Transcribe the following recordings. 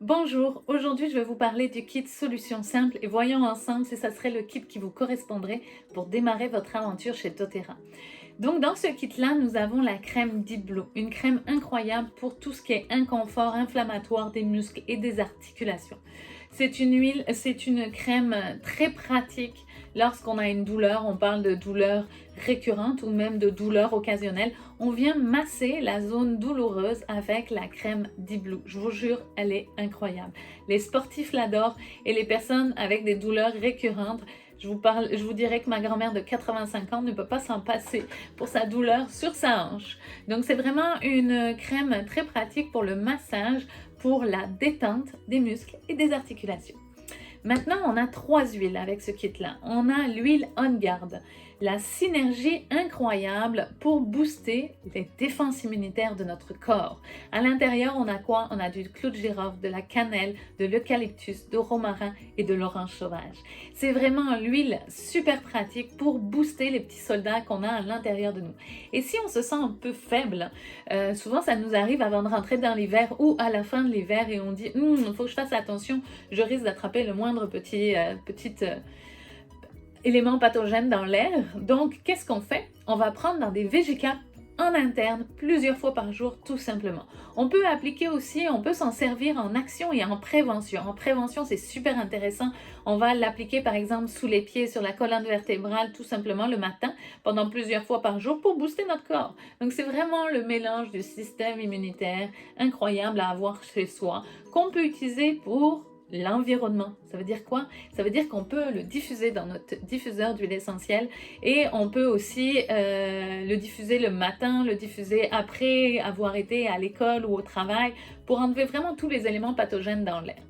Bonjour, aujourd'hui je vais vous parler du kit Solution Simple et voyons ensemble si ça serait le kit qui vous correspondrait pour démarrer votre aventure chez doTERRA. Donc dans ce kit-là, nous avons la crème Deep Blue, une crème incroyable pour tout ce qui est inconfort inflammatoire des muscles et des articulations. C'est une crème très pratique lorsqu'on a une douleur, on parle de douleur récurrente ou même de douleur occasionnelle. On vient masser la zone douloureuse avec la crème Deep Blue. Je vous jure, elle est incroyable. Les sportifs l'adorent et les personnes avec des douleurs récurrentes, je vous dirais que ma grand-mère de 85 ans ne peut pas s'en passer pour sa douleur sur sa hanche. Donc c'est vraiment une crème très pratique pour le massage, pour la détente des muscles et des articulations. Maintenant, on a 3 huiles avec ce kit-là. On a l'huile On Guard, la synergie incroyable pour booster les défenses immunitaires de notre corps. À l'intérieur, on a quoi? On a du clou de girofle, de la cannelle, de l'eucalyptus, de romarin et de l'orange sauvage. C'est vraiment l'huile super pratique pour booster les petits soldats qu'on a à l'intérieur de nous. Et si on se sent un peu faible, souvent ça nous arrive avant de rentrer dans l'hiver ou à la fin de l'hiver et on dit il faut que je fasse attention, je risque d'attraper le moindre petit élément pathogène dans l'air. Donc qu'est-ce qu'on fait? On va prendre dans des VGCap en interne plusieurs fois par jour tout simplement. On peut appliquer aussi, on peut s'en servir en action et en prévention. En prévention, c'est super intéressant. On va l'appliquer par exemple sous les pieds, sur la colonne vertébrale tout simplement le matin pendant plusieurs fois par jour pour booster notre corps. Donc c'est vraiment le mélange du système immunitaire incroyable à avoir chez soi qu'on peut utiliser pour l'environnement. Ça veut dire quoi? Ça veut dire qu'on peut le diffuser dans notre diffuseur d'huile essentielle et on peut aussi le diffuser le matin, le diffuser après avoir été à l'école ou au travail pour enlever vraiment tous les éléments pathogènes dans l'air.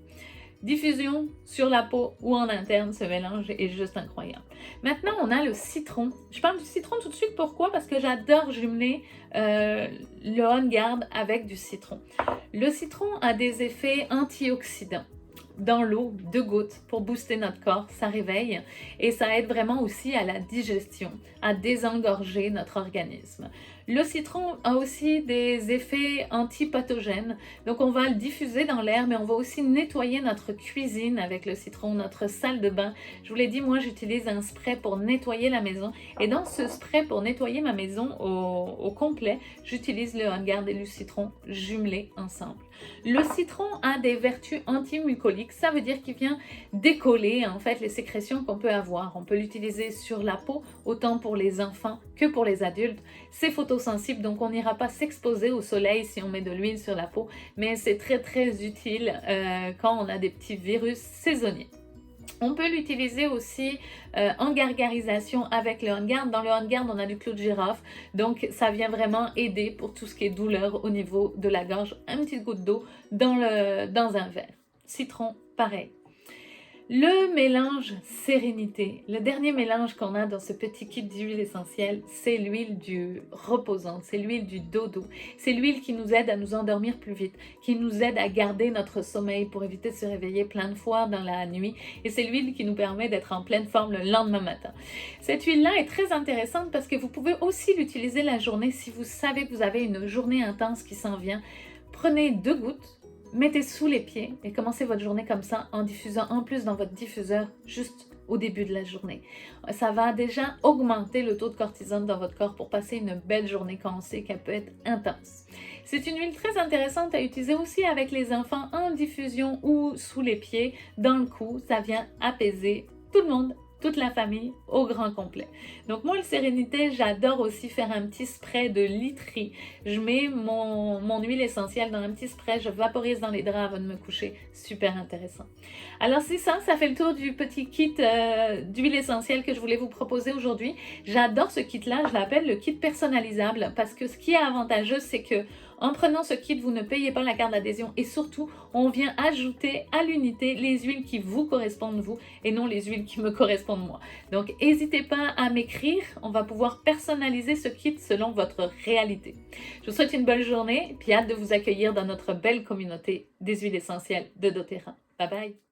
Diffusion sur la peau ou en interne, ce mélange est juste incroyable. Maintenant, on a le citron. Je parle du citron tout de suite, pourquoi? Parce que j'adore jumeler le On Guard avec du citron. Le citron a des effets antioxydants dans l'eau, 2 gouttes pour booster notre corps, ça réveille et ça aide vraiment aussi à la digestion, à désengorger notre organisme. Le citron a aussi des effets antipathogènes, donc on va le diffuser dans l'air, mais on va aussi nettoyer notre cuisine avec le citron, notre salle de bain. Je vous l'ai dit, moi j'utilise un spray pour nettoyer la maison et dans ce spray pour nettoyer ma maison au complet, j'utilise le On Guard et le citron jumelés ensemble. Le citron a des vertus antimucoliques, ça veut dire qu'il vient décoller en fait les sécrétions qu'on peut avoir. On peut l'utiliser sur la peau, autant pour les enfants que pour les adultes. C'est photosensible, donc on n'ira pas s'exposer au soleil si on met de l'huile sur la peau, mais c'est très utile quand on a des petits virus saisonniers. On peut l'utiliser aussi en gargarisation avec le On Guard. Dans le On Guard, on a du clou de girofle, donc ça vient vraiment aider pour tout ce qui est douleur au niveau de la gorge. Une petite goutte d'eau dans un verre. Citron, pareil. Le mélange sérénité, le dernier mélange qu'on a dans ce petit kit d'huile essentielle, c'est l'huile du reposant, c'est l'huile du dodo. C'est l'huile qui nous aide à nous endormir plus vite, qui nous aide à garder notre sommeil pour éviter de se réveiller plein de fois dans la nuit. Et c'est l'huile qui nous permet d'être en pleine forme le lendemain matin. Cette huile-là est très intéressante parce que vous pouvez aussi l'utiliser la journée si vous savez que vous avez une journée intense qui s'en vient. Prenez 2 gouttes. Mettez sous les pieds et commencez votre journée comme ça en diffusant en plus dans votre diffuseur juste au début de la journée. Ça va déjà augmenter le taux de cortisone dans votre corps pour passer une belle journée quand on sait qu'elle peut être intense. C'est une huile très intéressante à utiliser aussi avec les enfants en diffusion ou sous les pieds, dans le cou. Ça vient apaiser tout le monde, toute la famille au grand complet. Donc moi, le sérénité, j'adore aussi faire un petit spray de literie. Je mets mon huile essentielle dans un petit spray, je vaporise dans les draps avant de me coucher. Super intéressant. Alors c'est ça, ça fait le tour du petit kit d'huile essentielle que je voulais vous proposer aujourd'hui. J'adore ce kit-là, je l'appelle le kit personnalisable parce que ce qui est avantageux, c'est que en prenant ce kit, vous ne payez pas la carte d'adhésion et surtout, on vient ajouter à l'unité les huiles qui vous correspondent vous et non les huiles qui me correspondent moi. Donc, n'hésitez pas à m'écrire, on va pouvoir personnaliser ce kit selon votre réalité. Je vous souhaite une bonne journée, puis hâte de vous accueillir dans notre belle communauté des huiles essentielles de doTERRA. Bye bye!